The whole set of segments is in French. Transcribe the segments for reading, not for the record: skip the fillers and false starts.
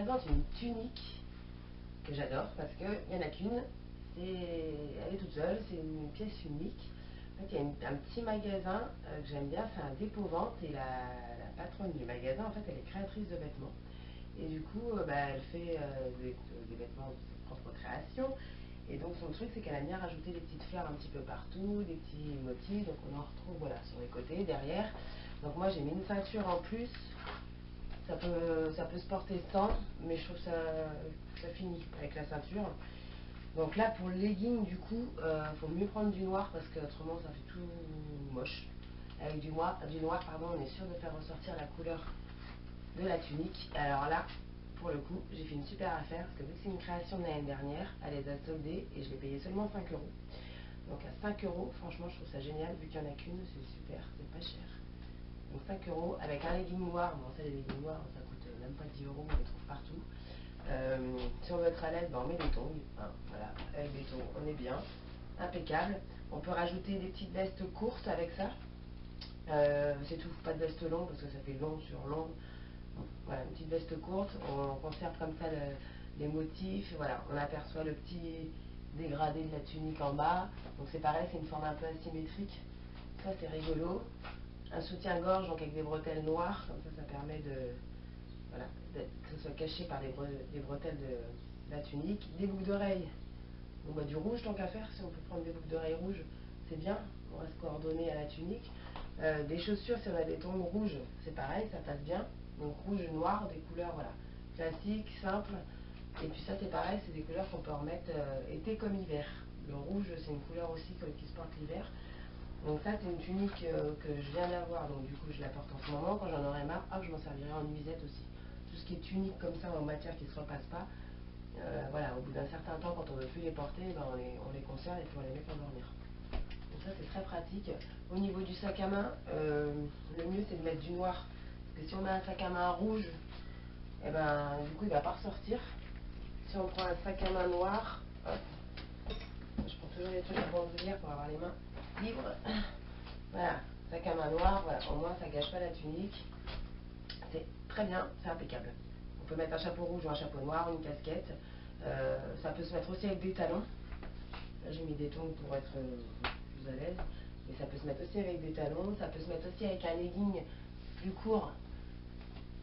présente une tunique que j'adore parce qu'il n'y en a qu'une. Elle est toute seule, c'est une pièce unique. En fait, il y a un petit magasin que j'aime bien, c'est un dépôt-vente et la patronne du magasin, en fait, elle est créatrice de vêtements. Et du coup, elle fait des vêtements de sa propre création. Et donc son truc, c'est qu'elle aime bien rajouter des petites fleurs un petit peu partout, des petits motifs. Donc on en retrouve voilà, sur les côtés, derrière. Donc moi j'ai mis une ceinture en plus. Ça peut se porter sans, mais je trouve ça finit avec la ceinture. Donc là pour le legging, du coup, faut mieux prendre du noir parce que autrement ça fait tout moche. Avec du noir, pardon, on est sûr de faire ressortir la couleur de la tunique. Alors là, pour le coup, j'ai fait une super affaire parce que vu que c'est une création de l'année dernière, elle les a soldées et je l'ai payé seulement 5 euros. Donc à 5 euros, franchement, je trouve ça génial. Vu qu'il n'y en a qu'une, c'est super, c'est pas cher. Donc 5 euros avec un legging noir. Bon, ça, les leggings noirs, ça coûte même pas 10 euros, on les trouve partout. Si on veut être à l'aise, on met des tongs. Hein, voilà, avec des tongs, on est bien. Impeccable. On peut rajouter des petites vestes courtes avec ça. C'est tout, pas de veste longue parce que ça fait long sur long. Voilà, une petite veste courte, on conserve comme ça les motifs, voilà, on aperçoit le petit dégradé de la tunique en bas, donc c'est pareil, c'est une forme un peu asymétrique, ça c'est rigolo. Un soutien-gorge, donc avec des bretelles noires, comme ça permet voilà, que ce soit caché par les bretelles de la tunique. Des boucles d'oreilles, bon, du rouge tant qu'à faire, si on peut prendre des boucles d'oreilles rouges, c'est bien, on reste coordonné à la tunique. Des chaussures, si on a des tons rouges, c'est pareil, ça passe bien. Donc rouge, noir, des couleurs voilà, classiques, simples. Et puis ça c'est pareil, c'est des couleurs qu'on peut remettre été comme hiver. Le rouge c'est une couleur aussi qui se porte l'hiver. Donc ça c'est une tunique que je viens d'avoir, donc du coup je la porte en ce moment. Quand j'en aurai marre, je m'en servirai en nuisette aussi. Tout ce qui est tunique comme ça en matière qui ne se repasse pas, voilà, au bout d'un certain temps quand on ne veut plus les porter, on les conserve et puis on les met pour dormir. Donc ça c'est très pratique. Au niveau du sac à main, le mieux c'est de mettre du noir. Parce que si on a un sac à main rouge, et du coup il ne va pas ressortir. Si on prend un sac à main noir, hop, je prends toujours les trucs à bandoulière pour avoir les mains libres. Voilà, sac à main noir, voilà, au moins ça ne gâche pas la tunique. C'est très bien, c'est impeccable. On peut mettre un chapeau rouge ou un chapeau noir, une casquette. Ça peut se mettre aussi avec des talons. Là j'ai mis des tongs pour être plus à l'aise. Mais ça peut se mettre aussi avec des talons. Ça peut se mettre aussi avec un legging plus court.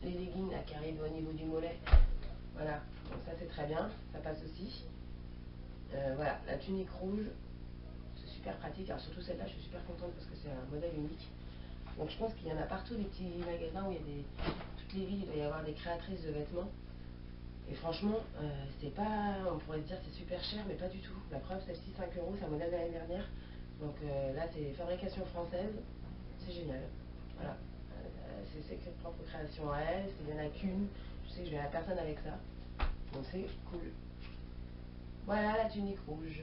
Les leggings là, qui arrivent au niveau du mollet. Voilà, donc ça c'est très bien, ça passe aussi. Voilà, la tunique rouge, c'est super pratique. Alors surtout celle-là, je suis super contente parce que c'est un modèle unique. Donc je pense qu'il y en a partout des petits magasins où il y a toutes les villes, il doit y avoir des créatrices de vêtements. Et franchement, c'est pas, on pourrait se dire c'est super cher, mais pas du tout. La preuve, celle-ci 5 euros, c'est un modèle de l'année dernière. Donc là, c'est fabrication française, c'est génial. Voilà, c'est ses propres créations à elle, il n'y en a qu'une. Je sais que je vais à personne avec ça. Donc c'est cool. Voilà la tunique rouge.